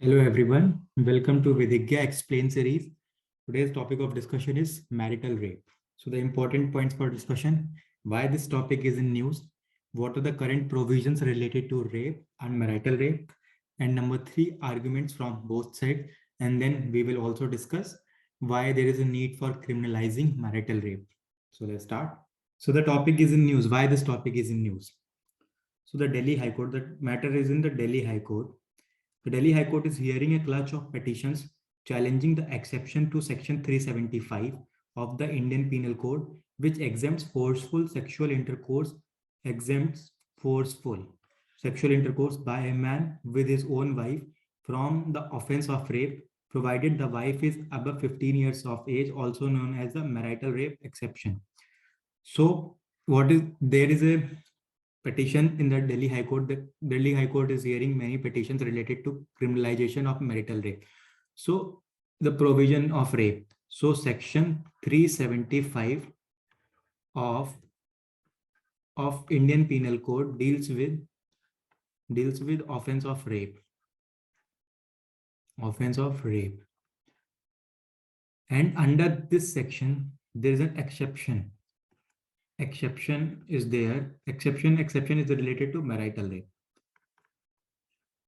Hello everyone, welcome to Vidhya Explain series. Today's topic of discussion is marital rape. So the important points for discussion, why this topic is in news, what are the current provisions related to rape and marital rape, and number three, arguments from both sides. And then we will also discuss why there is a need for criminalizing marital rape. So let's start. So the topic is in news. Why this topic is in news? So the Delhi High Court, the matter is in the Delhi High Court. The Delhi High Court is hearing a clutch of petitions challenging the exception to Section 375 of the Indian Penal Code, which exempts forceful sexual intercourse by a man with his own wife from the offense of rape, provided the wife is above 15 years of age, also known as the marital rape exception. So, there is a petition in the Delhi High Court. The Delhi High Court is hearing many petitions related to criminalization of marital rape. So the provision of rape. So section 375 of Indian Penal Code deals with offense of rape. Offense of rape. And under this section, there is an exception. Exception is there. Exception is related to marital rape.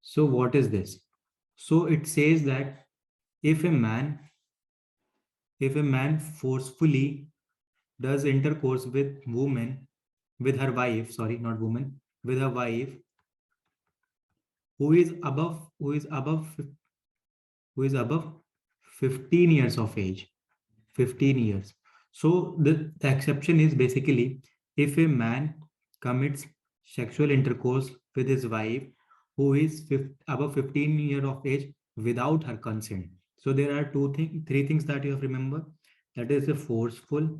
So what is this? So it says that if a man forcefully does intercourse with her wife, with her wife who is above 15 years of age, 15 years. So the exception is basically if a man commits sexual intercourse with his wife who is above 15 years of age without her consent. So there are three things that you have to remember. That is a forceful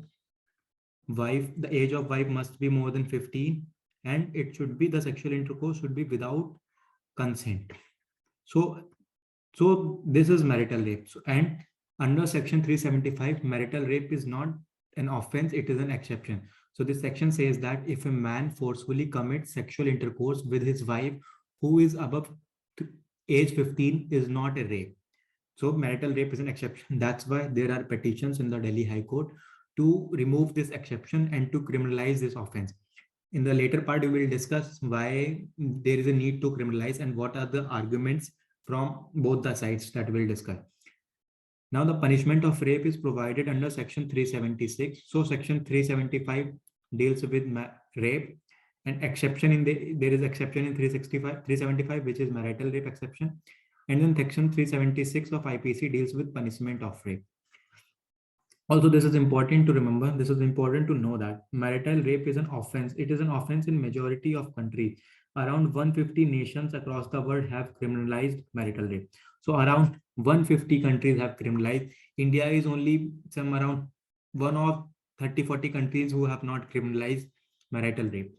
wife. The age of wife must be more than 15, and it should be the sexual intercourse should be without consent. So this is marital rape. So, and under section 375, marital rape is not an offense, it is an exception. So this section says that if a man forcefully commits sexual intercourse with his wife who is above age 15 is not a rape. So marital rape is an exception. That's why there are petitions in the Delhi High Court to remove this exception and to criminalize this offense. In the later part, we will discuss why there is a need to criminalize and what are the arguments from both the sides that we'll discuss. Now, the punishment of rape is provided under section 376. So section 375 deals with rape, and exception in there is exception in 375, which is marital rape exception. And then section 376 of IPC deals with punishment of rape. Also, this is important to remember. This is important to know that marital rape is an offense. It is an offense in majority of countries. Around 150 nations across the world have criminalized marital rape. So around 150 countries have criminalized. India is only some around one of 30-40 countries who have not criminalized marital rape.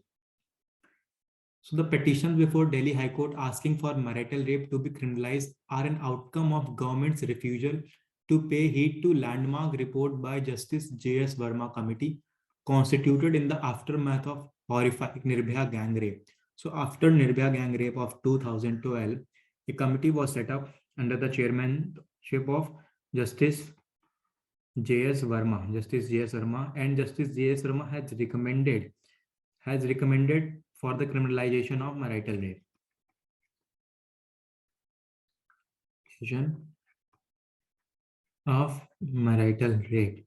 So the petitions before Delhi High Court asking for marital rape to be criminalized are an outcome of government's refusal to pay heed to landmark report by Justice J.S. Verma committee constituted in the aftermath of horrific Nirbhaya gang rape. So after Nirbhaya gang rape of 2012, a committee was set up under the chairmanship of Justice J.S. Verma. And Justice J.S. Verma has recommended for the criminalization of marital rape. Of marital rape.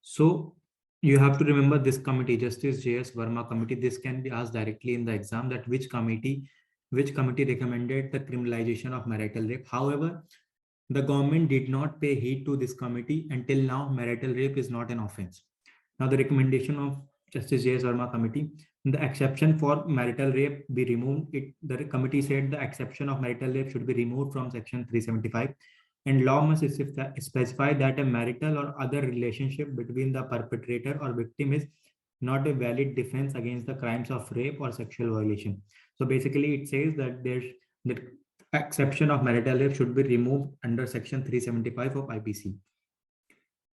So you have to remember this committee, Justice J.S. Verma committee. This can be asked directly in the exam that which committee recommended the criminalization of marital rape. However, the government did not pay heed to this committee. Until now, marital rape is not an offense. Now, the recommendation of Justice J.S. Verma committee, the exception for marital rape be removed. The committee said the exception of marital rape should be removed from section 375, and law must specify that a marital or other relationship between the perpetrator or victim is not a valid defense against the crimes of rape or sexual violation. So basically, it says that the exception of marital rape should be removed under section 375 of IPC.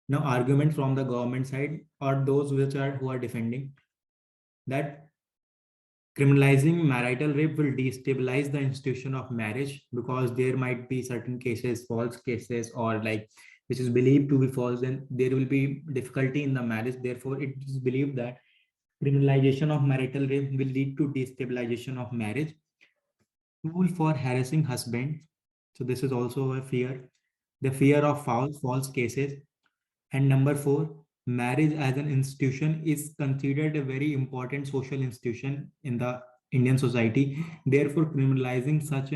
Now, arguments from the government side or those who are defending that Criminalizing marital rape will destabilize the institution of marriage because there might be certain cases, false cases, or like which is believed to be false, then there will be difficulty in the marriage. Therefore, it is believed that criminalization of marital rape will lead to destabilization of marriage. Tool for harassing husband. So this is also a fear. The fear of false cases. And number four, marriage as an institution is considered a very important social institution in the Indian society. Therefore, criminalizing such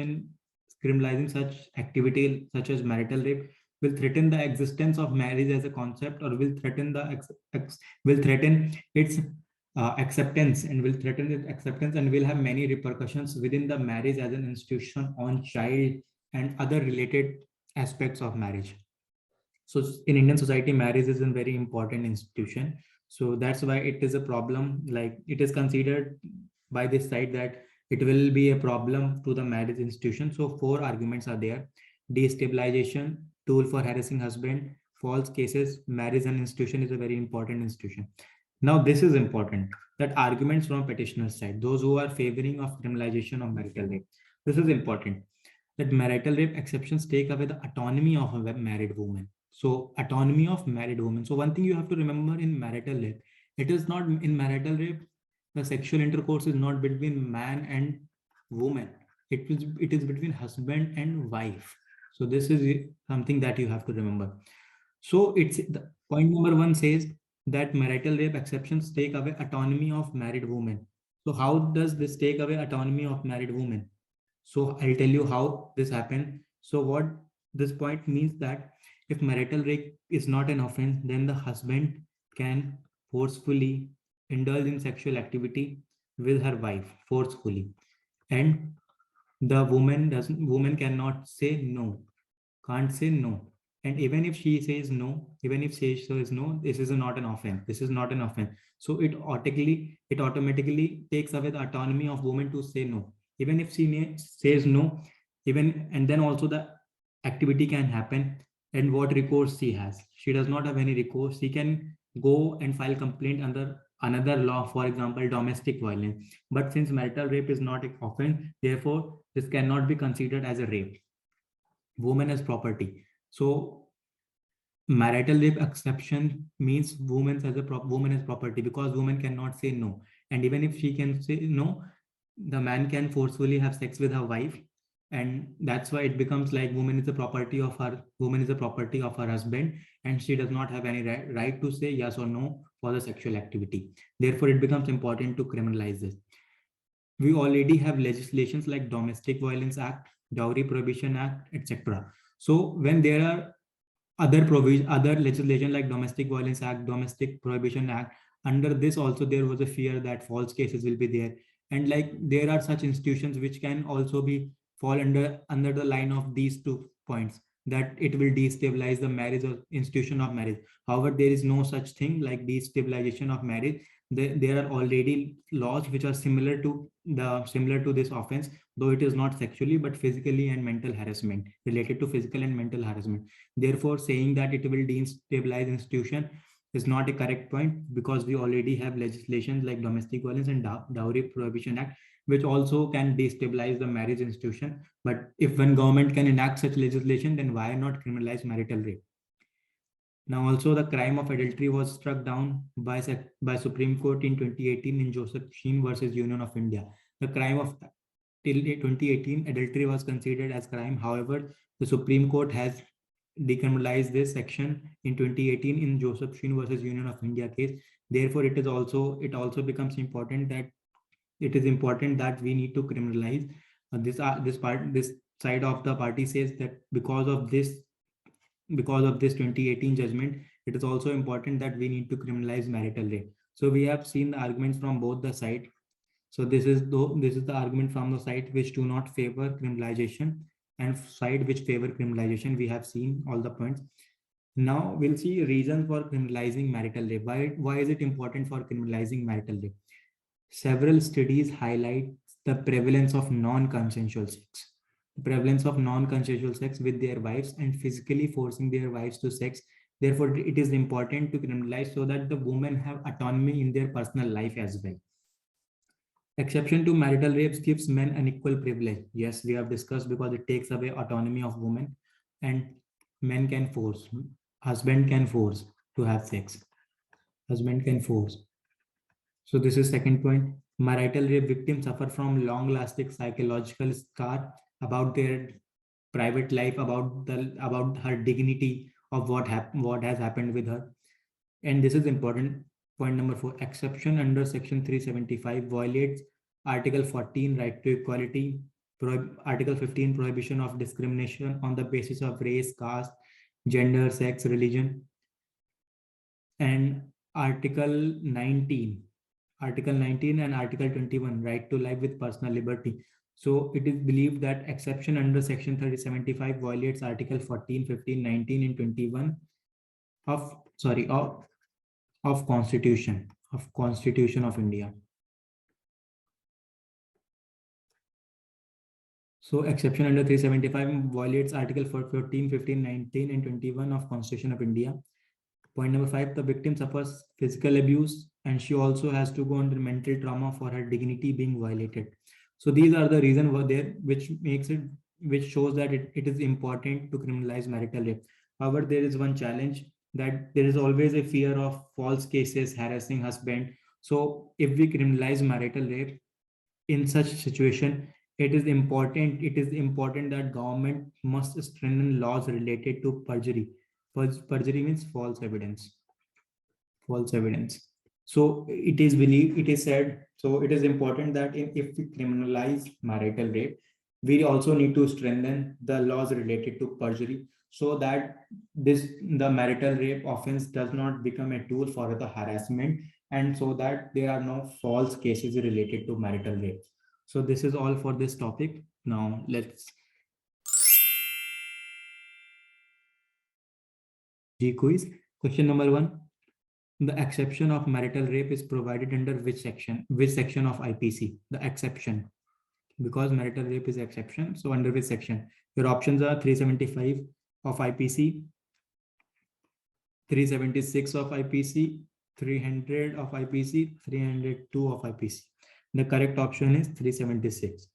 activity such as marital rape will threaten the existence of marriage as a concept, or will threaten will threaten its acceptance, and will threaten its acceptance, and will have many repercussions within the marriage as an institution on child and other related aspects of marriage. So in Indian society, marriage is a very important institution. So that's why it is a problem. Like it is considered by this side that it will be a problem to the marriage institution. So four arguments are there: destabilization, tool for harassing husband, false cases, marriage and institution is a very important institution. Now this is important, that arguments from petitioner's side, those who are favoring of criminalization of marital rape. This is important, that marital rape exceptions take away the autonomy of a married woman. So autonomy of married woman. So one thing you have to remember in marital rape, it is not in marital rape, the sexual intercourse is not between man and woman. It is between husband and wife. So this is something that you have to remember. So it's the point number one says that marital rape exceptions take away autonomy of married women. So how does this take away autonomy of married women? So I'll tell you how this happened. So what this point means that if marital rape is not an offense, then the husband can forcefully indulge in sexual activity with her wife forcefully, and the woman cannot say no, can't say no. And even if she says no, even if she says no, this is not an offense. This is not an offense. So it automatically takes away the autonomy of woman to say no. Even if she says no, even and then also the activity can happen. And what recourse she has? She does not have any recourse. She can go and file complaint under another law, for example, domestic violence. But since marital rape is not an offense, therefore this cannot be considered as a rape. Woman as property. So marital rape exception means woman as property, because woman cannot say no. And even if she can say no, the man can forcefully have sex with her wife. And that's why it becomes like woman is a property of her husband, and she does not have any right to say yes or no for the sexual activity. Therefore, it becomes important to criminalize this. We already have legislations like Domestic Violence Act, Dowry Prohibition Act, etc. So when there are other legislation like Domestic Violence Act, Domestic Prohibition Act, under this also there was a fear that false cases will be there. And like there are such institutions which can also be fall under the line of these 2 points, that it will destabilize the marriage or institution of marriage. However, there is no such thing like destabilization of marriage. There are already laws which are similar to this offense, though it is not sexually but physically and mental harassment, related to physical and mental harassment. Therefore, saying that it will destabilize institution is not a correct point, because we already have legislation like Domestic Violence and Dowry Prohibition Act, which also can destabilize the marriage institution. But if one government can enact such legislation, then why not criminalize marital rape? Now, also the crime of adultery was struck down by Supreme Court in 2018 in Joseph Sheen versus Union of India. The crime of till 2018, adultery was considered as crime. However, the Supreme Court has decriminalized this section in 2018 in Joseph Sheen versus Union of India case. Therefore, it also becomes important that we need to criminalize this side of the party says that because of this 2018 judgment, it is also important that we need to criminalize marital rape. So we have seen the arguments from both the side. So this is the argument from the side which do not favor criminalization, and side which favor criminalization. We have seen all the points. Now we'll see reasons for criminalizing marital rape. Why is it important for criminalizing marital rape? Several studies highlight the prevalence of non-consensual sex. The prevalence of non-consensual sex with their wives and physically forcing their wives to sex. Therefore, it is important to criminalize so that the women have autonomy in their personal life as well. Exception to marital rapes gives men an equal privilege. Yes, we have discussed, because it takes away autonomy of women, and men can force, husband can force to have sex. Husband can force. So this is second point. Marital rape victims suffer from long-lasting psychological scar about their private life, about her dignity of what has happened with her. And this is important. Point number 4, exception under section 375 violates article 14, right to equality, article 15, prohibition of discrimination on the basis of race, caste, gender, sex, religion, and article 19 and article 21, right to life with personal liberty. So it is believed that exception under section 375 violates article 14, 15, 19, and 21 of Constitution of India. So exception under 375 violates article 14, 15, 19, and 21 of Constitution of India. Point number 5, the victim suffers physical abuse, and she also has to go under mental trauma for her dignity being violated. So these are the reasons were there, which shows that it is important to criminalize marital rape. However, there is one challenge, that there is always a fear of false cases harassing husband. So if we criminalize marital rape in such situation, it is important that government must strengthen laws related to perjury. Perjury means false evidence. So it is said, so it is important that if we criminalize marital rape, we also need to strengthen the laws related to perjury, so that the marital rape offense does not become a tool for the harassment, and so that there are no false cases related to marital rape. So this is all for this topic. Now let's G quiz. Question number 1. The exception of marital rape is provided under which section? Which section of IPC? The exception. Because marital rape is exception, so under which section? Your options are 375 of IPC, 376 of IPC, 300 of IPC, 302 of IPC. The correct option is 376.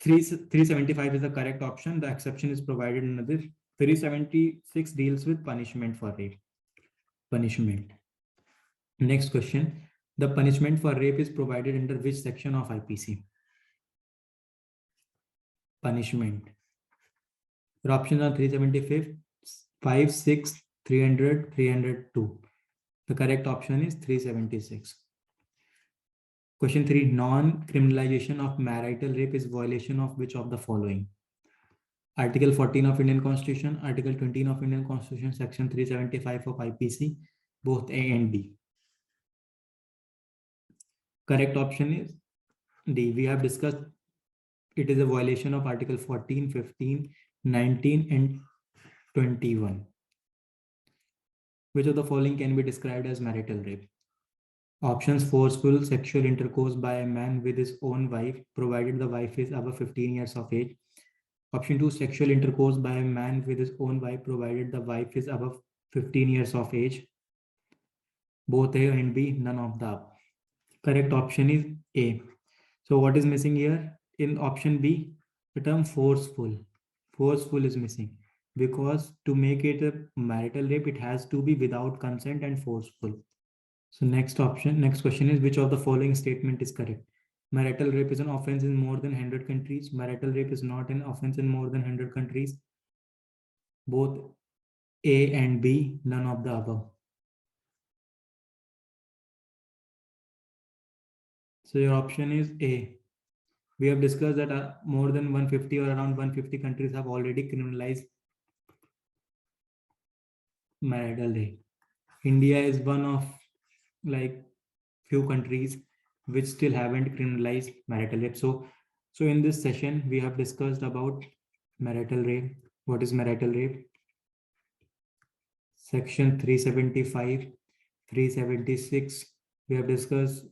375 is the correct option. The exception is provided in this. 376 deals with punishment for rape. Punishment. Next question. The punishment for rape is provided under which section of IPC? Punishment. Your options are 375, 5, 6, 300, 302. The correct option is 376. Question 3. Non-criminalization of marital rape is violation of which of the following? Article 14 of Indian Constitution, Article 20 of Indian Constitution, Section 375 of IPC, both A and B. Correct option is D. We have discussed it is a violation of Article 14, 15, 19, and 21. Which of the following can be described as marital rape? Options: forceful sexual intercourse by a man with his own wife, provided the wife is above 15 years of age. Option 2, sexual intercourse by a man with his own wife, provided the wife is above 15 years of age. Both A and B, none of the above. Correct option is A. So what is missing here? In option B, the term forceful. Forceful is missing, because to make it a marital rape, it has to be without consent and forceful. So next question is, which of the following statement is correct? Marital rape is an offense in more than 100 countries. Marital rape is not an offense in more than 100 countries. Both A and B, none of the above. So your option is A. We have discussed that more than 150 or around 150 countries have already criminalized marital rape. India is one of like few countries which still haven't criminalized marital rape. So in this session, we have discussed about marital rape. What is marital rape? Section 375, 376. We have discussed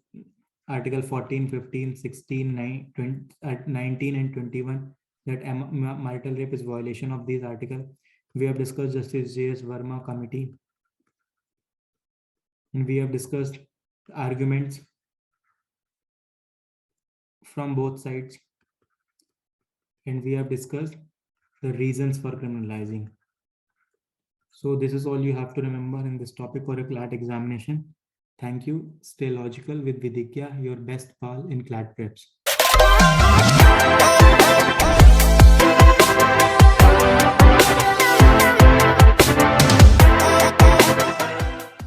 Article 14, 15, 16, 19, and 21, that marital rape is violation of these articles. We have discussed Justice J.S. Verma committee, and we have discussed arguments from both sides, and we have discussed the reasons for criminalizing. So this is all you have to remember in this topic for a CLAT examination. Thank you. Stay logical with Vidikya, your best pal in CLAT preps.